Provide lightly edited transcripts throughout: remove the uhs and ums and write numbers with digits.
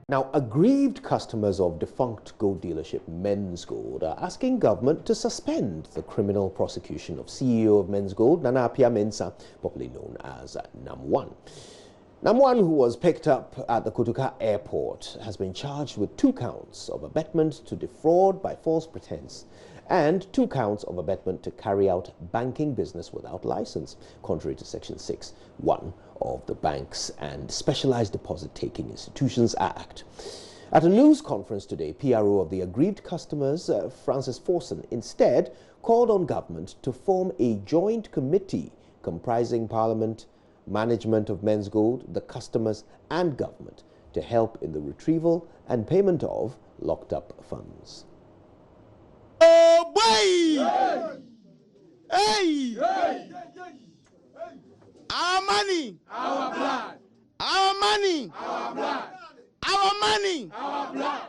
Now, aggrieved customers of defunct gold dealership Menzgold are asking government to suspend the criminal prosecution of CEO of Menzgold, Nana Mensah, popularly known as Nam1. Nam1, who was picked up at the Kotoka airport, has been charged with 2 counts of abetment to defraud by false pretense and 2 counts of abetment to carry out banking business without license, contrary to Section 6(1) of the Banks and Specialized Deposit-Taking Institutions Act. At a news conference today, PRO of the aggrieved customers, Francis Forson, instead called on government to form a joint committee comprising Parliament, management of Menzgold, the customers and government to help in the retrieval and payment of locked-up funds. Oh boy! Hey! Hey! Our money! Our blood! Our money! Our blood! Our money! Our blood!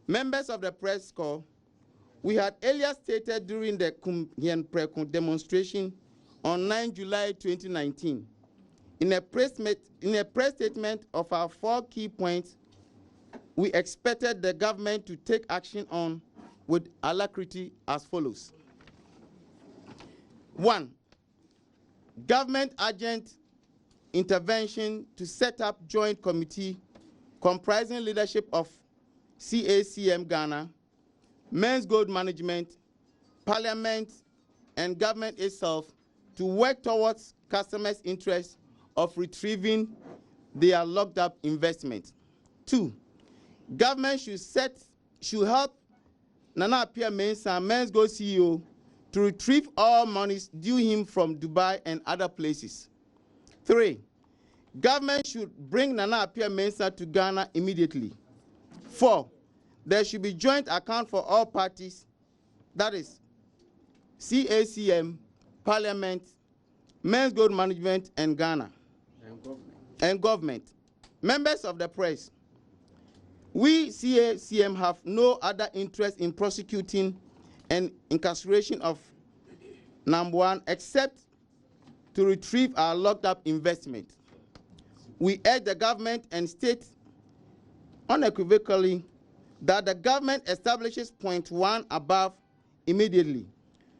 Members of the press corps, we had earlier stated during the Kumhien Prekun demonstration on 9 July 2019, in a press statement of our 4 key points, we expected the government to take action on with alacrity as follows. 1. Government urgent intervention to set up joint committee comprising leadership of CACM Ghana, Menzgold management, Parliament, and government itself to work towards customers' interests of retrieving their locked-up investment. 2. Government should help Nana Mensah, Menzgold CEO, to retrieve all monies due him from Dubai and other places. 3. Government should bring Nana Mensah to Ghana immediately. 4. There should be joint account for all parties, that is CACM, Parliament, Menzgold management, and Ghana. And government. Members of the press, we CACM have no other interest in prosecuting and incarceration of Nam1 except to retrieve our locked-up investment. We urge the government and state unequivocally that the government establishes point 1 above immediately.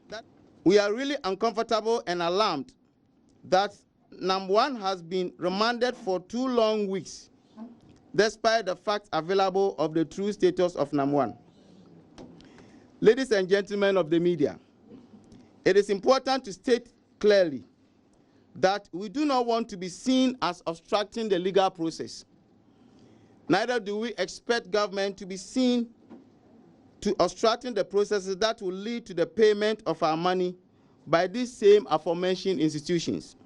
That we are really uncomfortable and alarmed that Nam1 has been remanded for 2 long weeks, despite the facts available of the true status of Nam1. Ladies and gentlemen of the media, it is important to state clearly that we do not want to be seen as obstructing the legal process. Neither do we expect government to be seen to obstructing the processes that will lead to the payment of our money by these same aforementioned institutions.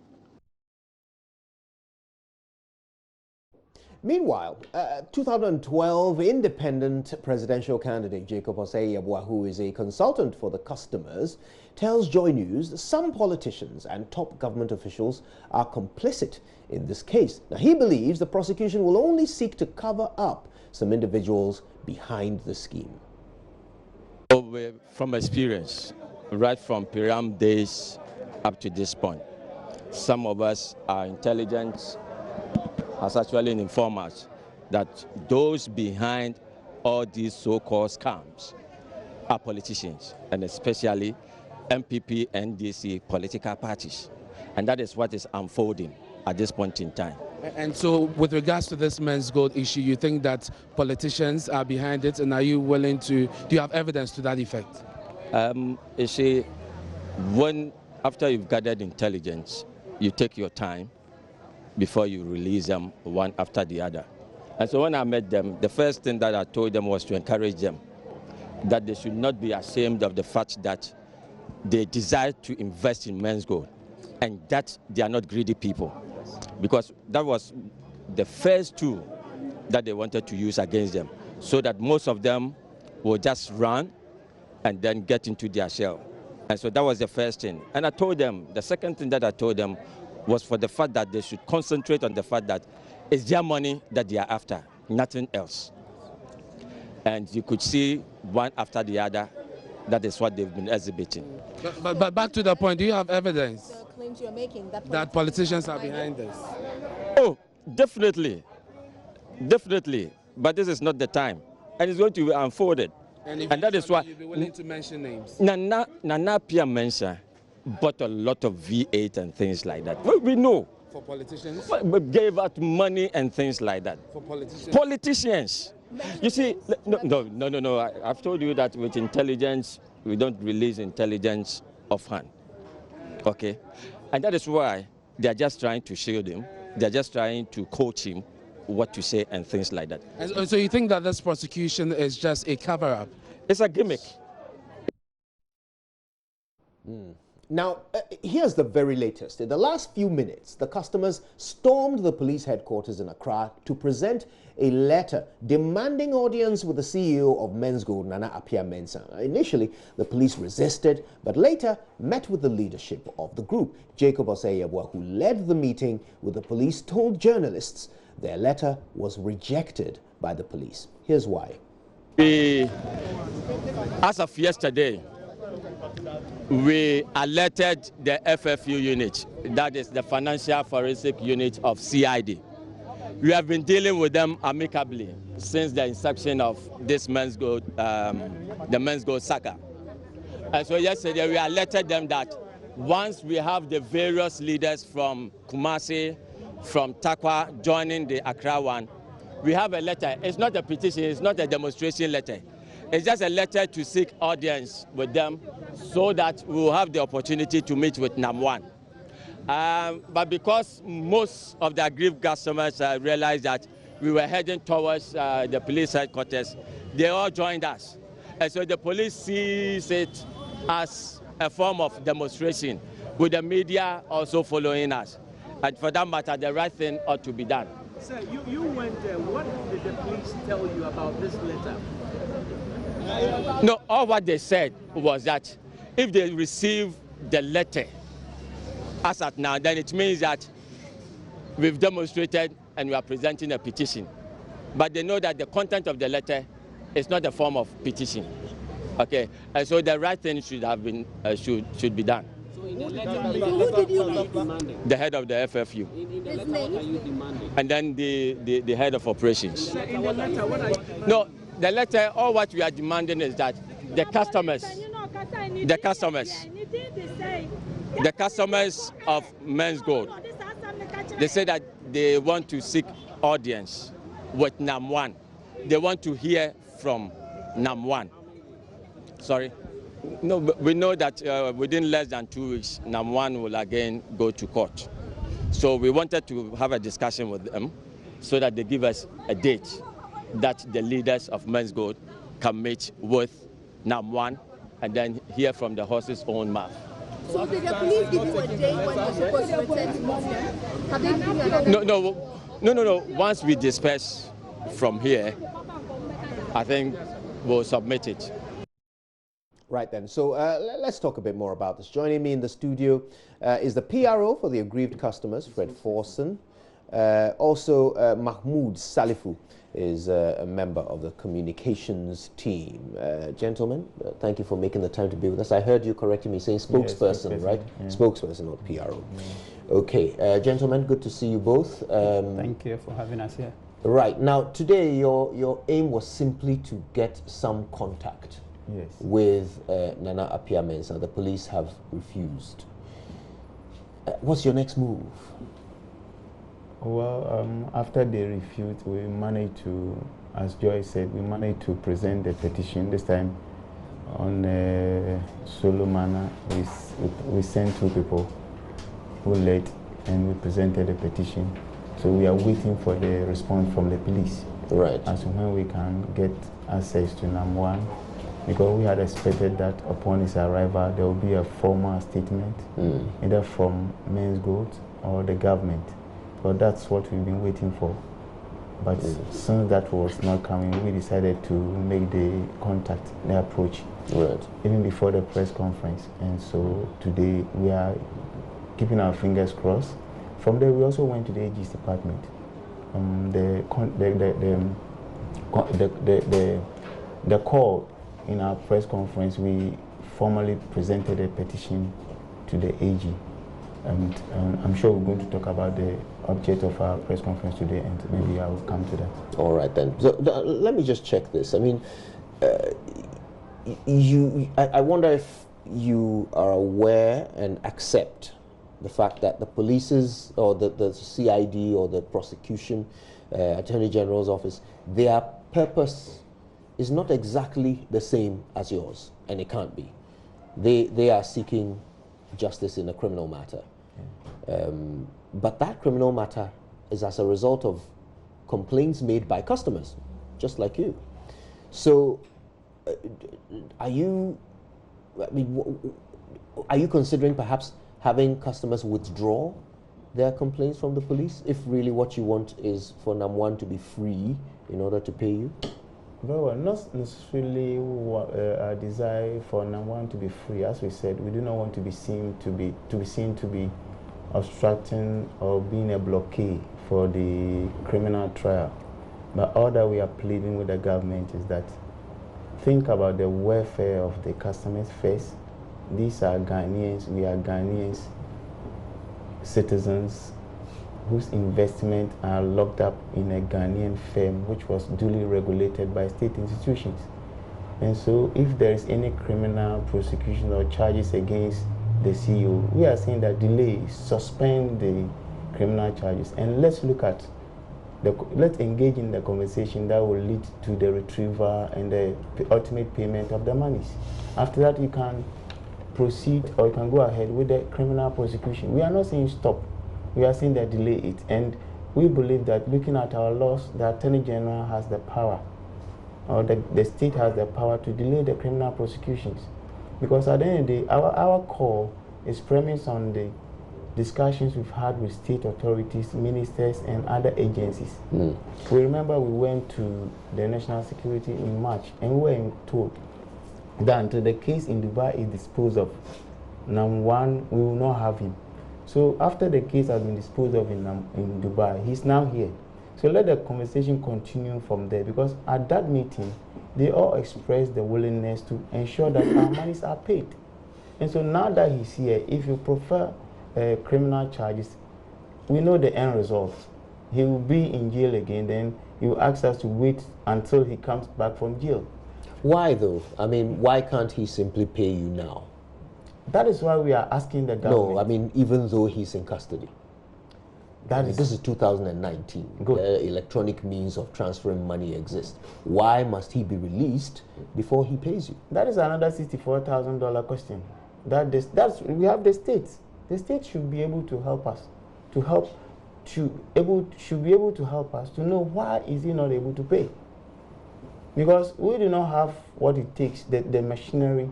Meanwhile, 2012 independent presidential candidate Jacob Osei-Yeboah, who is a consultant for the customers, tells JoyNews that some politicians and top government officials are complicit in this case. Now, he believes the prosecution will only seek to cover up some individuals behind the scheme. From experience, right from Piram days up to this point, some of us are intelligent, has actually informed us that those behind all these so-called scams are politicians, and especially MPP and NDC political parties. And that is what is unfolding at this point in time. And so with regards to this Menzgold issue, you think that politicians are behind it, and are you willing to, do you have evidence to that effect? You see, after you've gathered intelligence, you take your time before you release them one after the other. And so when I met them, the first thing that I told them was to encourage them that they should not be ashamed of the fact that they desire to invest in Menzgold and that they are not greedy people, because that was the first tool that they wanted to use against them, so that most of them will just run and then get into their shell. And so that was the first thing. And I told them, the second thing that I told them was for the fact that they should concentrate on the fact that it's their money that they are after, nothing else. And you could see one after the other, that is what they've been exhibiting. But back to the point, do you have evidence the claims you're making that politicians are behind this? Oh, definitely. But this is not the time. And it's going to be unfolded. And that is why you'll be willing to mention names. Nana Pia Mensah bought a lot of V8 and things like that. We know. For politicians? We gave out money and things like that. For politicians? Politicians. You see, no. I've told you that with intelligence, we don't release intelligence offhand. Okay? And that is why they're just trying to shield him. They're just trying to coach him what to say and things like that. And so you think that this prosecution is just a cover-up? It's a gimmick. Now, here's the very latest. In the last few minutes, the customers stormed the police headquarters in Accra to present a letter demanding audience with the CEO of Menzgold, Nana Appiah Mensah. Initially, the police resisted, but later met with the leadership of the group. Jacob Osei-Yeboah, who led the meeting with the police, told journalists their letter was rejected by the police. Here's why. As of yesterday, we alerted the FFU unit, that is the Financial Forensic Unit of CID. We have been dealing with them amicably since the inception of this Menzgold, the Menzgold Saga. And so yesterday we alerted them that once we have the various leaders from Kumasi, from Takwa joining the Accra one, we have a letter. It's not a petition, it's not a demonstration letter. It's just a letter to seek audience with them so that we will have the opportunity to meet with NAM1. But because most of the aggrieved customers realized that we were heading towards the police headquarters, they all joined us. And so the police sees it as a form of demonstration, with the media also following us. And for that matter, the right thing ought to be done. Sir, you went there. What did the police tell you about this letter? No, all what they said was that if they receive the letter as at now, then it means that we've demonstrated and we are presenting a petition. But they know that the content of the letter is not a form of petition. Okay, and so the right thing should have been should be done. So in the letter, who did you demanding? The head of the FFU. In the letter, what are you demanding? And then the head of operations. In the letter, what are you demanding? No, the letter, all what we are demanding is that the customers of Menzgold, they say that they want to seek audience with NAM1. They want to hear from NAM1. Sorry. No, we know that within less than 2 weeks, NAM1 will again go to court. So we wanted to have a discussion with them so that they give us a date that the leaders of Menzgold can meet with NAM1 and then hear from the horse's own mouth. So did the police give you a date when you're supposed to return to meet them? Have they given you another? No. Once we disperse from here, I think we'll submit it. Right then, so let's talk a bit more about this. Joining me in the studio is the PRO for the aggrieved customers, Fred Forson. Also, Mahmoud Salifu is a member of the communications team. Gentlemen, thank you for making the time to be with us. I heard you correcting me saying spokesperson, yes, right? Yeah. Spokesperson, not PRO. Yeah. Okay, gentlemen, good to see you both. Thank you for having us here. Right, now today your aim was simply to get some contact. Yes. With Nana Appiah Mensah. The police have refused. What's your next move? Well, after they refused, we managed to, as Joy said, we managed to present the petition. This time on a solo manner, we sent 2 people who led and we presented the petition. So we are waiting for the response from the police. Right. As to when we can get access to NAM1. Because we had expected that upon his arrival, there will be a formal statement, either from Menzgold or the government. But that's what we've been waiting for. But since that was not coming, we decided to make the contact, the approach, even before the press conference. And so today we are keeping our fingers crossed. From there, we also went to the AG's department. The call. In our press conference, we formally presented a petition to the AG And I'm sure we're going to talk about the object of our press conference today, and maybe I will come to that. All right then. So let me just check this. I mean, I wonder if you are aware and accept the fact that the police's or the CID or the prosecution, Attorney General's office, their purpose is not exactly the same as yours, and it can't be. They are seeking justice in a criminal matter. But that criminal matter is as a result of complaints made by customers, just like you. So, are you considering perhaps having customers withdraw their complaints from the police if really what you want is for NAM1 to be free in order to pay you? Well, not necessarily a desire for NAM1 to be free. As we said, we do not want to be seen to be obstructing or being a blockade for the criminal trial. But all that we are pleading with the government is that think about the welfare of the customers first. These are Ghanaians. We are Ghanaians, citizens whose investments are locked up in a Ghanaian firm which was duly regulated by state institutions. And so if there is any criminal prosecution or charges against the CEO, we are saying that delay, suspend the criminal charges, and let's look at let's engage in the conversation that will lead to the retrieval and the ultimate payment of the monies. After that, you can proceed or you can go ahead with the criminal prosecution. We are not saying stop. We are saying that delay it. And we believe that looking at our laws, the Attorney General has the power, or the state has the power to delay the criminal prosecutions. Because at the end of the day, our call is premised on the discussions we've had with state authorities, ministers, and other agencies. We remember we went to the National Security in March, and we were told that until the case in Dubai is disposed of, NAM1, we will not have him. So after the case has been disposed of in Dubai, he's now here. So let the conversation continue from there, because at that meeting, they all expressed the willingness to ensure that our monies are paid. And so now that he's here, if you prefer criminal charges, we know the end result. He will be in jail again, then you ask us to wait until he comes back from jail. Why though? I mean, why can't he simply pay you now? That is why we are asking the government. No, I mean, even though he's in custody. This is 2019. Electronic means of transferring money exist. Why must he be released before he pays you? That is another $64,000 question. We have the states. The state should be able to help us, should be able to help us to know why is he not able to pay. Because we do not have what it takes, the machinery,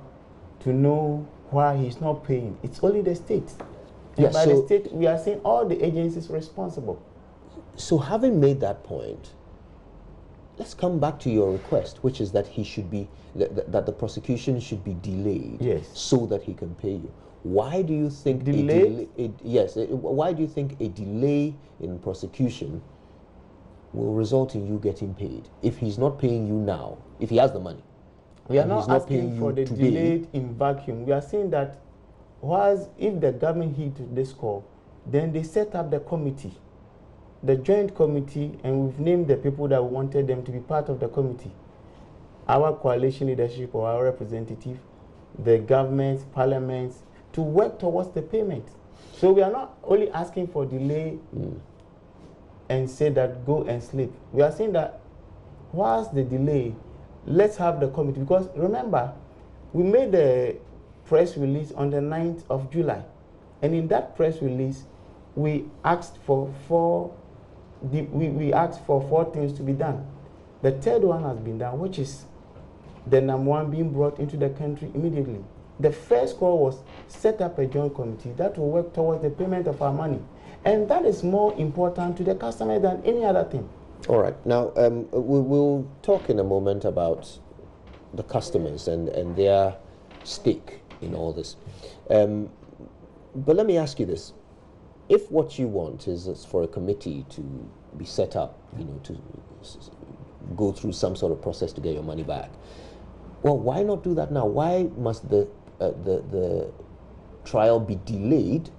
to know why he's not paying. It's only the state. Yes, by the state, we are saying all the agencies responsible. So having made that point, let's come back to your request, which is that he should be, that the prosecution should be delayed, yes, so that he can pay you. Why do you think why do you think a delay in prosecution will result in you getting paid if he's not paying you now, if he has the money? We are not asking for the delayed in vacuum. We are saying that if the government hit this call, then they set up the committee, the joint committee, and we've named the people that wanted them to be part of the committee. Our coalition leadership or our representative, the governments, parliaments, to work towards the payment. So we are not only asking for delay and say that go and sleep. We are saying that whilst the delay, let's have the committee. Because remember, we made the press release on the 9th of July. And in that press release, we asked for four things to be done. The third one has been done, which is the NAM1 being brought into the country immediately. The first call was set up a joint committee that will work towards the payment of our money. And that is more important to the customer than any other thing. All right. Now, we'll talk in a moment about the customers and their stake in all this. But let me ask you this. If what you want is for a committee to be set up, to go through some sort of process to get your money back, well, why not do that now? Why must the trial be delayed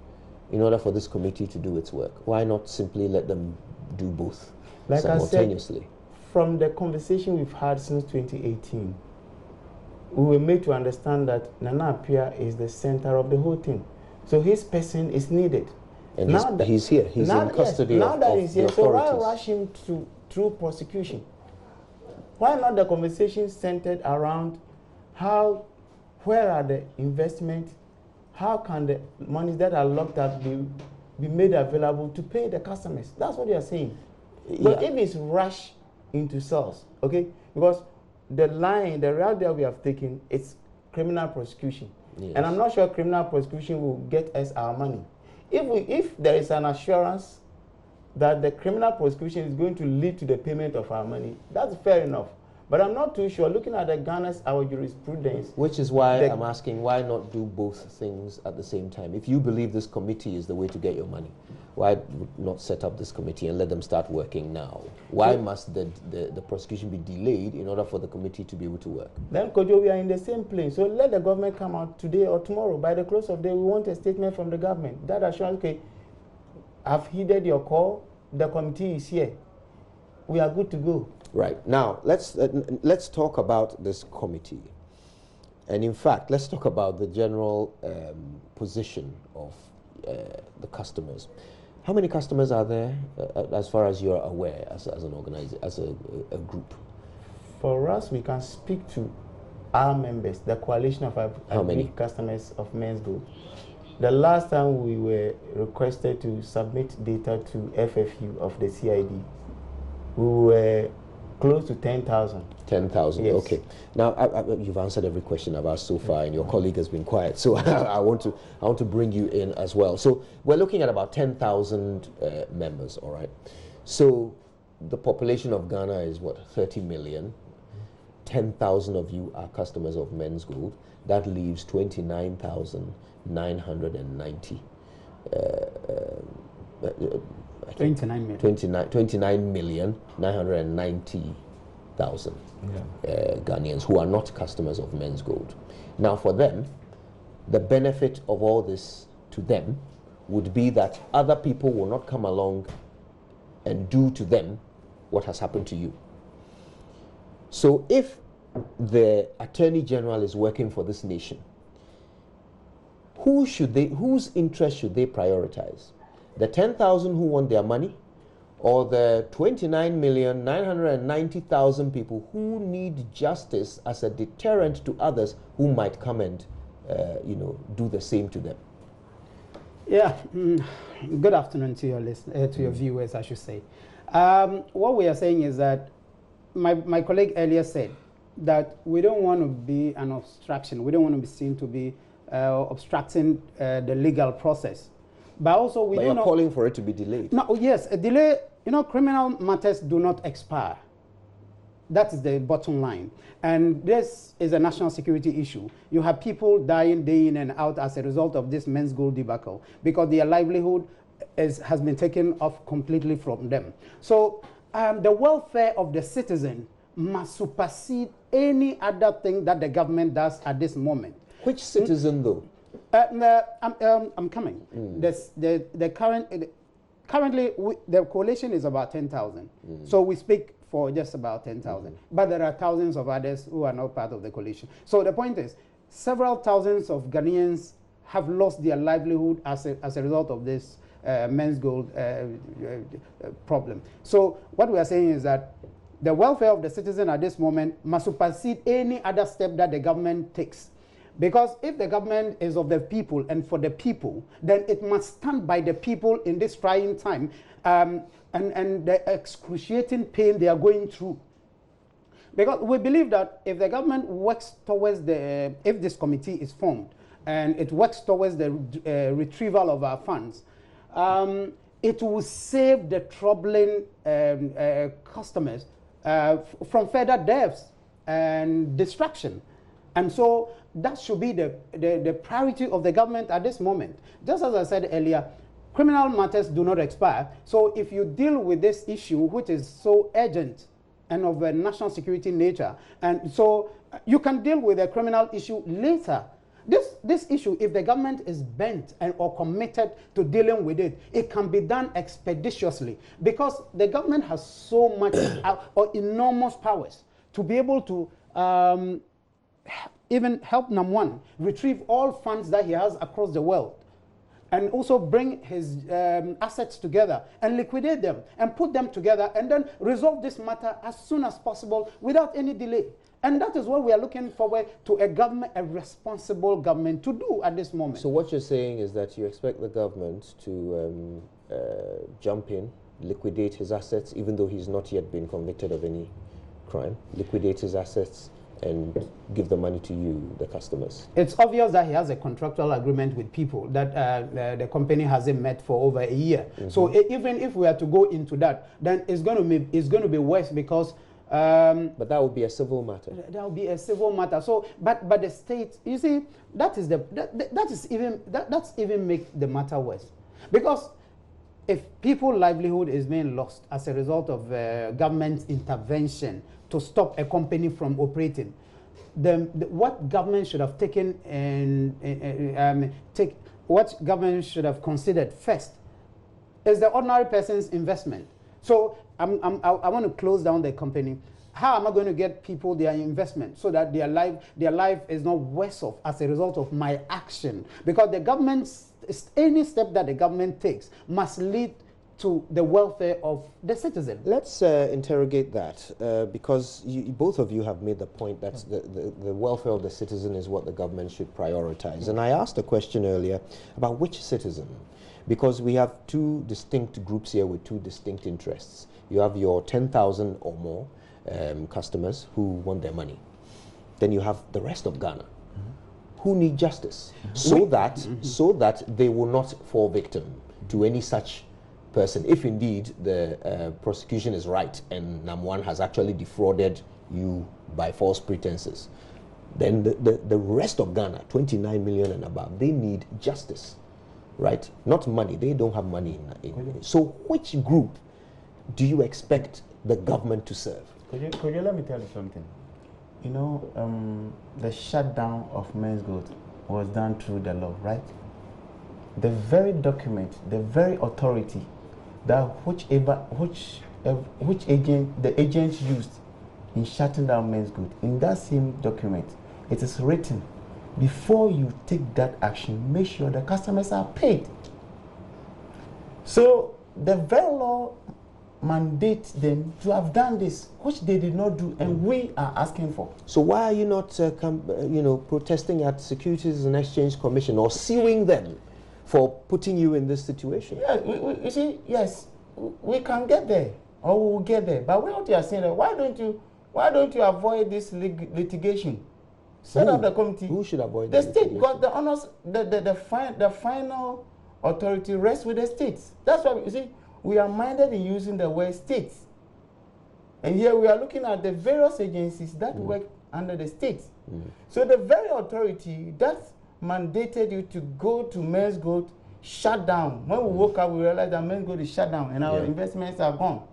in order for this committee to do its work? Why not simply let them do both like simultaneously? I said, from the conversation we've had since 2018, we were made to understand that Nana Appiah is the center of the whole thing. So his person is needed. And he's here. He's in custody yes, now of, that of he's the here, so why authorities. rush him through prosecution? Why not the conversation centered around where are the investments? How can the monies that are locked up be made available to pay the customers? That's what they are saying. But if it's rush into sales, okay, because the route that we have taken, it's criminal prosecution. Yes. And I'm not sure criminal prosecution will get us our money. If there is an assurance that the criminal prosecution is going to lead to the payment of our money, that's fair enough. But I'm not too sure. Looking at our jurisprudence, which is why I'm asking, why not do both things at the same time? If you believe this committee is the way to get your money, why not set up this committee and let them start working now? Why must the prosecution be delayed in order for the committee to be able to work? Then, Kojo, we are in the same place. So let the government come out today or tomorrow. By the close of the day, we want a statement from the government that assures, okay, I've heeded your call. The committee is here. We are good to go. Right. Now, let's talk about this committee. And in fact, let's talk about the general position of the customers. How many customers are there, as far as you're aware, as an organization, as a group? For us, we can speak to our members, the coalition of agreed customers of Menzgold. The last time we were requested to submit data to FFU of the CID, we were close to 10,000. 10,000, yes. Okay. Now, you've answered every question I've asked so far, and your colleague has been quiet. So I want to bring you in as well. So we're looking at about 10,000 members, all right? So the population of Ghana is what, 30 million? 10,000 of you are customers of Menzgold. That leaves 29,990. 29,990,000 Ghanaians who are not customers of Menzgold. Now, for them, the benefit of all this to them would be that other people will not come along and do to them what has happened to you. So if the Attorney General is working for this nation, whose interest should they prioritize? The 10,000 who want their money, or the 29,990,000 people who need justice as a deterrent to others who might come and do the same to them? Yeah. Good afternoon to your to your viewers, I should say. What we are saying is that my colleague earlier said that we don't want to be an obstruction. We don't want to be seen to be obstructing the legal process. But also we are calling for it to be delayed. No, yes, a delay. Criminal matters do not expire. That is the bottom line. And this is a national security issue. You have people dying day in and out as a result of this Menzgold debacle because their livelihood has been taken off completely from them. So the welfare of the citizen must supersede any other thing that the government does at this moment. Which citizen, though? I'm coming. Currently, the coalition is about 10,000. So we speak for just about 10,000. But there are thousands of others who are not part of the coalition. So the point is, several thousands of Ghanaians have lost their livelihood as a result of this Menzgold problem. So what we are saying is that the welfare of the citizen at this moment must supersede any other step that the government takes. Because if the government is of the people and for the people, then it must stand by the people in this trying time and the excruciating pain they are going through. Because we believe that if the government works towards if this committee is formed and it works towards the retrieval of our funds, it will save the troubling customers from further deaths and destruction. And so that should be the priority of the government at this moment. Just as I said earlier, criminal matters do not expire. So if you deal with this issue, which is so urgent and of a national security nature, and so you can deal with a criminal issue later. this issue, if the government is bent or committed to dealing with it, it can be done expeditiously, because the government has so much or enormous powers to be able to even help Nam1 retrieve all funds that he has across the world, and also bring his assets together and liquidate them and put them together and then resolve this matter as soon as possible without any delay. And that is what we are looking forward to a responsible government to do at this moment. So what you're saying is that you expect the government to jump in, liquidate his assets, even though he's not yet been convicted of any crime, liquidate his assets and give the money to you, the customers. It's obvious that he has a contractual agreement with people that the company hasn't met for over a year. So even if we are to go into that, then it's going to be worse, because but that would be a civil matter. That would be a civil matter. So, but the state, you see, that's even make the matter worse, because if people's livelihood is being lost as a result of government intervention to stop a company from operating, what government should have taken and what government should have considered first is the ordinary person's investment. So I want to close down the company. How am I going to get people their investment so that their life is not worse off as a result of my action? Because the government, any step that the government takes must lead to the welfare of the citizen. Let's interrogate that, because both of you have made the point that the welfare of the citizen is what the government should prioritize. And I asked a question earlier about which citizen, because we have two distinct groups here with two distinct interests. You have your 10,000 or more customers who want their money. Then you have the rest of Ghana who need justice, so that they will not fall victim to any such person, if indeed the prosecution is right and Nam1 has actually defrauded you by false pretenses. Then the rest of Ghana, 29 million and above, they need justice, right? Not money. They don't have money in so which group do you expect the government to serve? Could you let me tell you something? You know, the shutdown of Menzgold was done through the law, right? The very document, the very authority that which agent the agents used in shutting down Menzgold, in that same document, it is written, before you take that action, make sure the customers are paid. So the very law mandates them to have done this, which they did not do, and we are asking for. So why are you not, protesting at Securities and Exchange Commission or suing them for putting you in this situation? Yeah, you see, yes, we can get there, or we will get there. But what you are saying, why don't you avoid this litigation? Set up the committee. Who should avoid the state? Because the honors, the final authority rests with the states. That's why you see we are minded in using the word states, and here we are looking at the various agencies that work under the states. So the very authority that mandated you to go to Menzgold shut down. When we woke up, we realized that Menzgold is shut down and our investments are gone.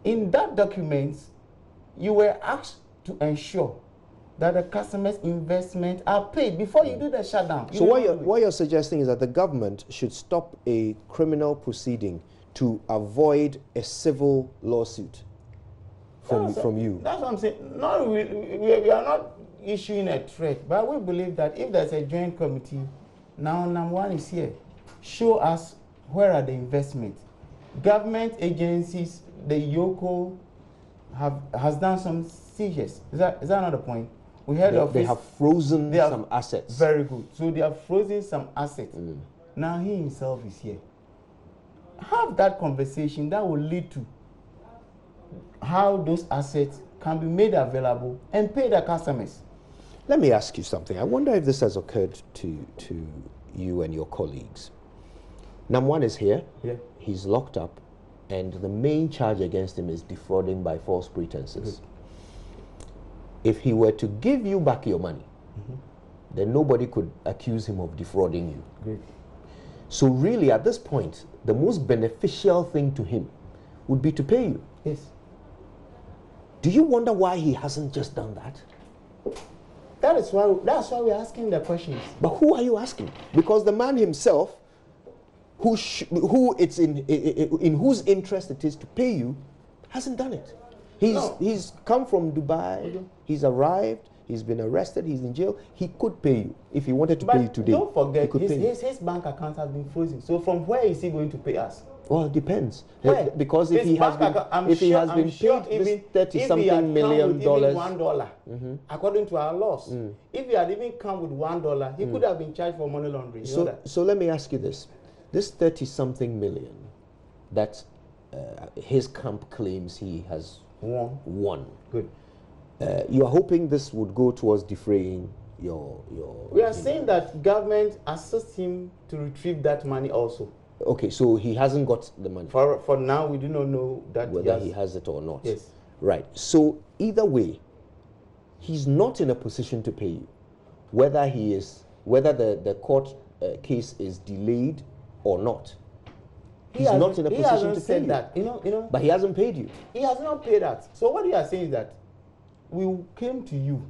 In that document, you were asked to ensure that the customers' investments are paid before you do the shutdown. So what you're suggesting is that the government should stop a criminal proceeding to avoid a civil lawsuit from you. That's what I'm saying. No, we are not issuing a threat, but we believe that if there's a joint committee, now Nam1 is here, show us where are the investments. Government agencies, the YOCO has done some seizures. Is that not the point? We heard they have frozen some assets. Very good. So they have frozen some assets. Now he himself is here. Have that conversation that will lead to how those assets can be made available and pay the customers. Let me ask you something. I wonder if this has occurred to you and your colleagues. Nam1 is here. Yeah. He's locked up, and the main charge against him is defrauding by false pretenses. If he were to give you back your money, then nobody could accuse him of defrauding you. Great. So really, at this point, the most beneficial thing to him would be to pay you. Yes. Do you wonder why he hasn't just done that? That's why we're asking the questions. But who are you asking? Because the man himself, who it's in whose interest it is to pay you, hasn't done it. He's come from Dubai. He's arrived. He's been arrested. He's in jail. He could pay you if he wanted to pay you today. Don't forget, his bank account has been frozen. So from where is he going to pay us? Well, it depends. Where? Because if he has been paid $30-something million, $1, according to our laws, if he had even come with $1, he could have been charged for money laundering. So let me ask you this: this $30-something million that his camp claims he has won. Good. You are hoping this would go towards defraying your. We are saying that government assists him to retrieve that money also. Okay, so he hasn't got the money. For now, we do not know that whether he has it or not. Yes. Right. So either way, he's not in a position to pay you. Whether the court case is delayed or not. He's not in a position to pay you. That. You know. But he hasn't paid you. He has not paid us. So what you are saying is that we came to you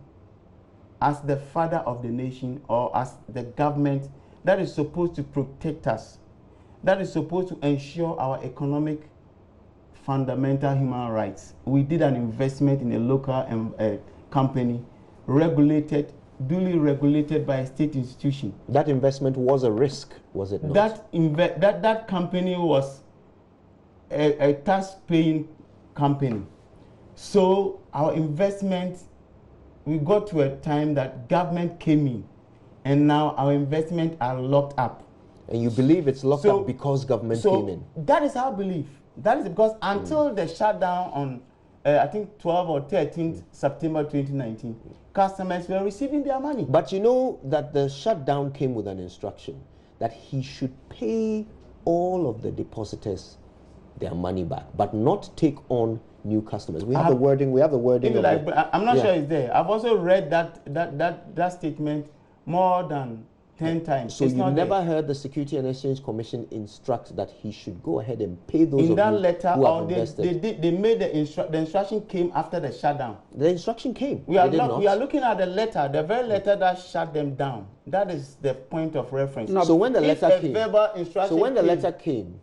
as the father of the nation, or as the government that is supposed to protect us, that is supposed to ensure our economic fundamental human rights. We did an investment in a local company, duly regulated by a state institution. That investment was a risk, was it not? That company was a tax-paying company. So our investment, we got to a time that government came in, and now our investments are locked up. And you believe it's locked up because government came in? That is our belief. That is because until the shutdown on, I think 12 or 13th September 2019, customers were receiving their money. But you know that the shutdown came with an instruction that he should pay all of the depositors their money back, but not take on new customers. We have the wording. We have the wording. I'm not sure it's there. I've also read that statement more than 10 times. So you never heard the Security and Exchange Commission instruct that he should go ahead and pay those in of that you letter, who or have invested. they made the instruction came after the shutdown. The instruction came. We are looking at the letter, the very letter that shut them down. That is the point of reference. No, so when the letter came,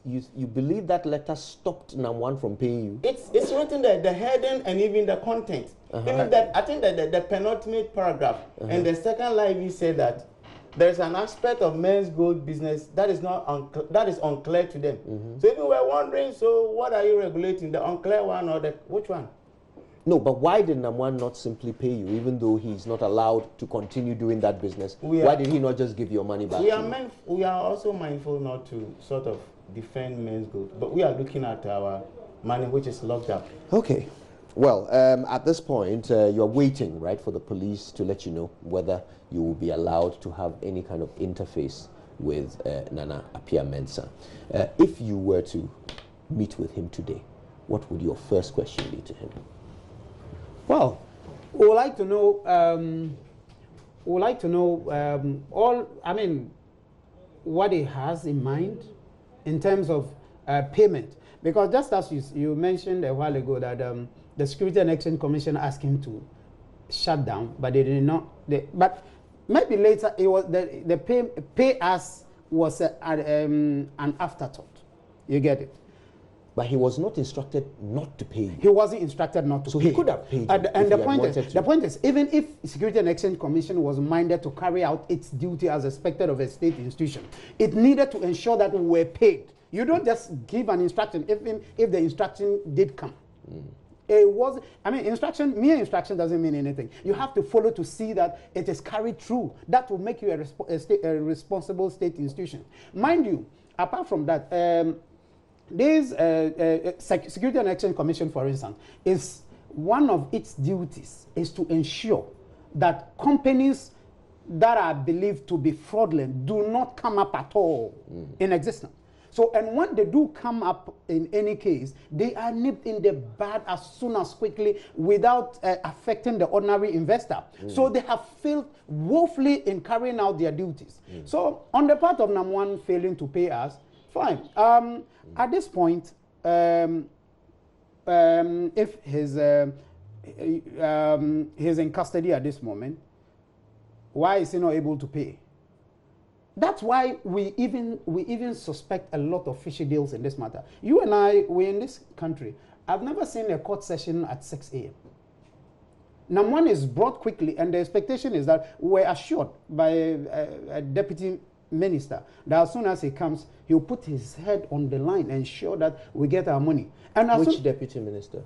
you believe that letter stopped Namwan from paying you? It's written there, the heading and even the content. Even that, I think that the penultimate paragraph and the second line, we say that there's an aspect of Menzgold business that is unclear to them. So if you were wondering, so what are you regulating, the unclear one or which one? No, but why did Namwan not simply pay you, even though he's not allowed to continue doing that business? Why did he not just give your money back? We are also mindful not to sort of defend Menzgold, but we are looking at our money which is locked up. Okay. Well, at this point, you're waiting, right, for the police to let you know whether you will be allowed to have any kind of interface with Nana Appiah-Mensah. If you were to meet with him today, what would your first question be to him? Well, we would like to know. What he has in mind in terms of payment, because just as you mentioned a while ago that the Security and Exchange Commission asked him to shut down, but they did not. But maybe later it was the pay us was an afterthought. You get it? But he was not instructed not to pay you. He wasn't instructed not to pay. So he could have paid you. And the point is, even if Security and Exchange Commission was minded to carry out its duty as expected of a state institution, it needed to ensure that we were paid. You don't just give an instruction, even if the instruction did come. It was, mere instruction doesn't mean anything. You have to follow to see that it is carried through. That will make you a responsible state institution. Mind you, apart from that, this Security and Exchange Commission, for instance, is one of its duties is to ensure that companies that are believed to be fraudulent do not come up at all in existence. So, and when they do come up in any case, they are nipped in the bud as soon as quickly without affecting the ordinary investor. So they have failed woefully in carrying out their duties. So on the part of Namwan failing to pay us, fine. At this point, if he's in custody at this moment, Why is he not able to pay? That's why we even suspect a lot of fishy deals in this matter. You and I, we're in this country. I've never seen a court session at 6 a.m. Number one is brought quickly, and the expectation is that we're assured by a deputy minister that as soon as he comes, he'll put his head on the line and ensure that we get our money. And which deputy minister?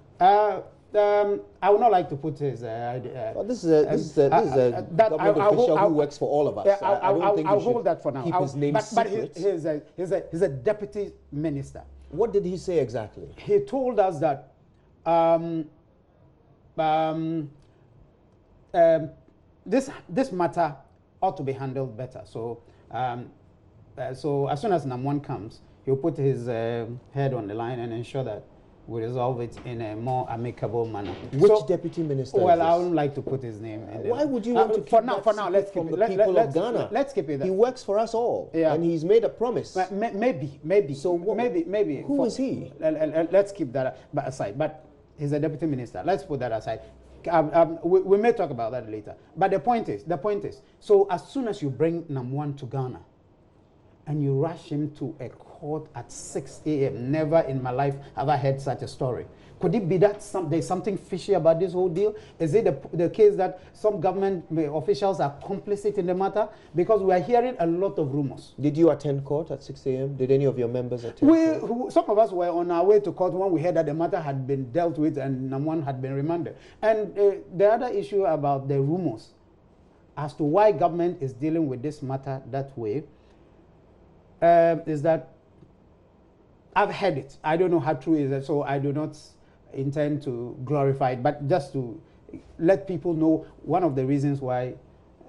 I would not like to put his. Well, this is a government official who works for all of us. I don't think I'll hold that for now. Keep his name secret. But he's a deputy minister. What did he say exactly? He told us that this matter ought to be handled better. So, so as soon as Nam1 comes, he'll put his head on the line and ensure that we resolve it in a more amicable manner. Which deputy minister? Well, I wouldn't like to put his name in there. Why would you want to keep for now, let's keep from it. the people of Ghana? Let's keep it there. He works for us all, and he's made a promise. Maybe. So maybe. Who is he? Let's keep that aside. But he's a deputy minister. Let's put that aside. We may talk about that later. But the point is, so as soon as you bring Nam1 to Ghana, and you rush him to a court at 6 a.m. Never in my life have I heard such a story. Could it be that there's something fishy about this whole deal? Is it the case that some government officials are complicit in the matter? Because we are hearing a lot of rumors. Did you attend court at 6 a.m.? Did any of your members attend court? Some of us were on our way to court when we heard that the matter had been dealt with and Nam1 had been remanded. And the other issue about the rumors as to why government is dealing with this matter that way is that I've heard it. I don't know how true it is, so I do not intend to glorify it, but just to let people know one of the reasons why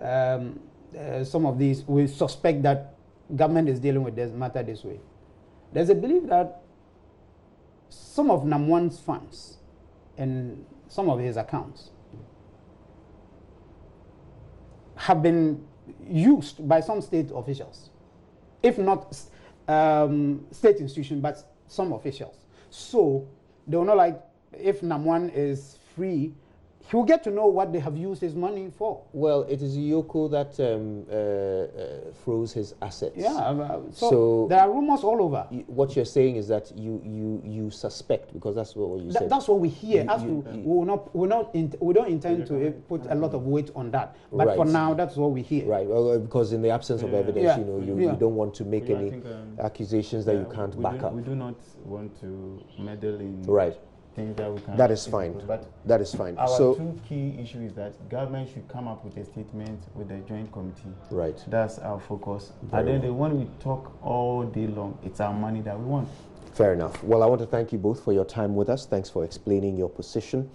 some of these, we suspect that government is dealing with this matter this way. There's a belief that some of Nam1's funds and some of his accounts have been used by some state officials, if not state institution, but some officials. So they will not like, if Nam1 is free, he will get to know what they have used his money for. Well, it is Yoko that froze his assets. Yeah, so there are rumors all over. What you're saying is that you suspect, because that's what you said. That's what we hear. We don't intend to put a lot of weight on that. But right. For now, that's what we hear. Right. Well, because in the absence of evidence, you don't want to make any accusations that you can't back up. We do not want to meddle in. Right. Things that we can. That is fine. But that is fine. Our so two key issues is that government should come up with a statement with the joint committee. Right. That's our focus. And then when we talk all day long, it's our money that we want. Fair enough. Well, I want to thank you both for your time with us. Thanks for explaining your position.